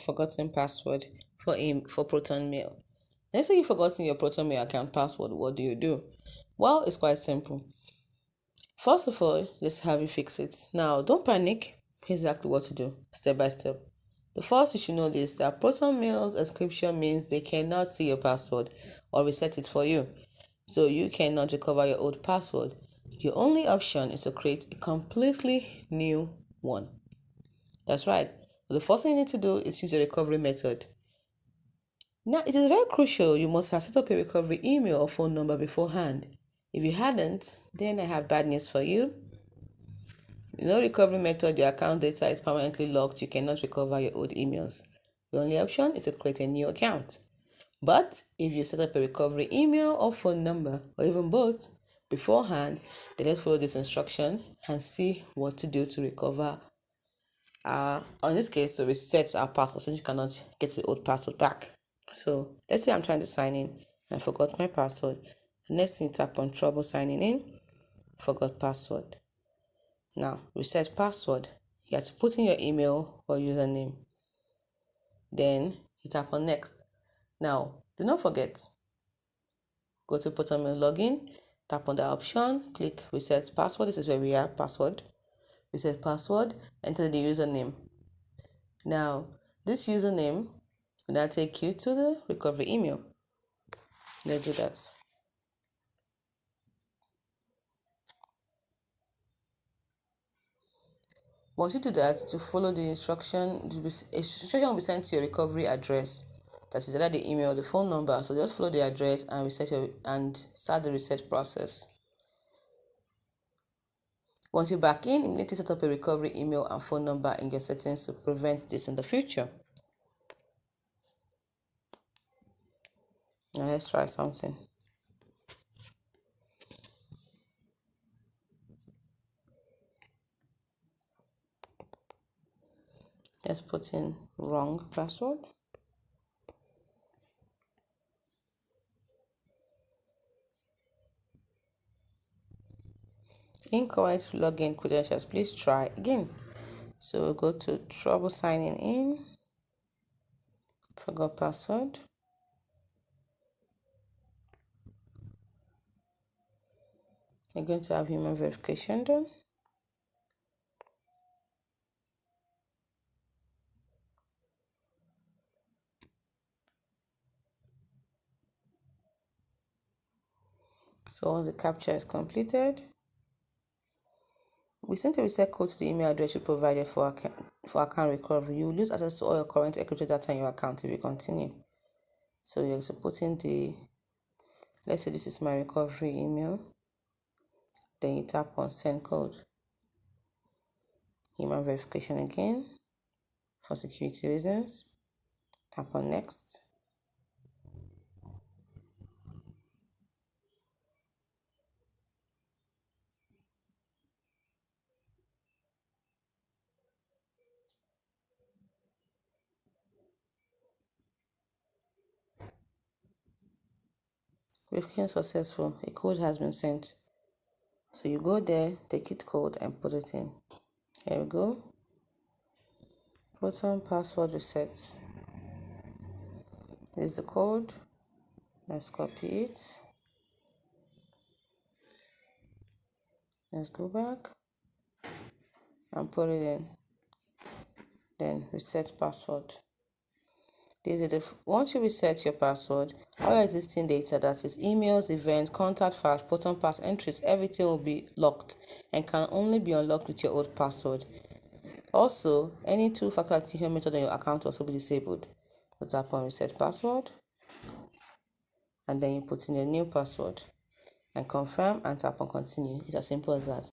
Forgotten password for Proton Mail. Let's say you've forgotten your Proton Mail account password. What do? Well, it's quite simple. First of all, let's have you fix it. Now, don't panic. Here's exactly what to do, step by step. The first you should know is that Proton Mail's encryption means they cannot see your password or reset it for you. So you cannot recover your old password. Your only option is to create a completely new one. That's right. The first thing you need to do is use a recovery method. Now, it is very crucial you must have set up a recovery email or phone number beforehand. If you hadn't, then I have bad news for you. No recovery method, your account data is permanently locked. You cannot recover your old emails. The only option is to create a new account. But if you set up a recovery email or phone number, or even both, beforehand, then let's follow this instruction and see what to do to recover. In this case, to reset our password since you cannot get the old password back. So let's say I'm trying to sign in and I forgot my password. The next thing you tap on trouble signing in, forgot password. Now reset password. You have to put in your email or username. Then you tap on next. Now do not forget, go to Proton Mail login, tap on the option, click reset password. This is where we are, password. Reset password, enter the username. Now this username will now take you to the recovery email. Let's do that. Once you do that, to follow the instruction will be sent to your recovery address. That is either the email or the phone number. So just follow the address and start the reset process. Once you're back in, you need to set up a recovery email and phone number in your settings to prevent this in the future. Now let's try something. Let's put in wrong password. Incorrect login credentials. Please try again. So we'll go to trouble signing in. Forgot password. You're going to have human verification done. So once the captcha is completed, we sent a reset code to the email address you provided for account recovery. You will lose access to all your current encrypted data in your account if you continue. So you have to put in let's say this is my recovery email. Then you tap on send code. Human verification again for security reasons. Tap on next. Verification successful. A code has been sent. So you go there, take it code and put it in. Here we go. Proton password reset. This is the code. Let's copy it. Let's go back and put it in. Then reset password. Once you reset your password, all your existing data, that is emails, events, contact files, Proton pass entries, everything will be locked and can only be unlocked with your old password. Also, any two-factor authentication method on your account will also be disabled. So tap on reset password and then you put in a new password and confirm and tap on continue. It's as simple as that.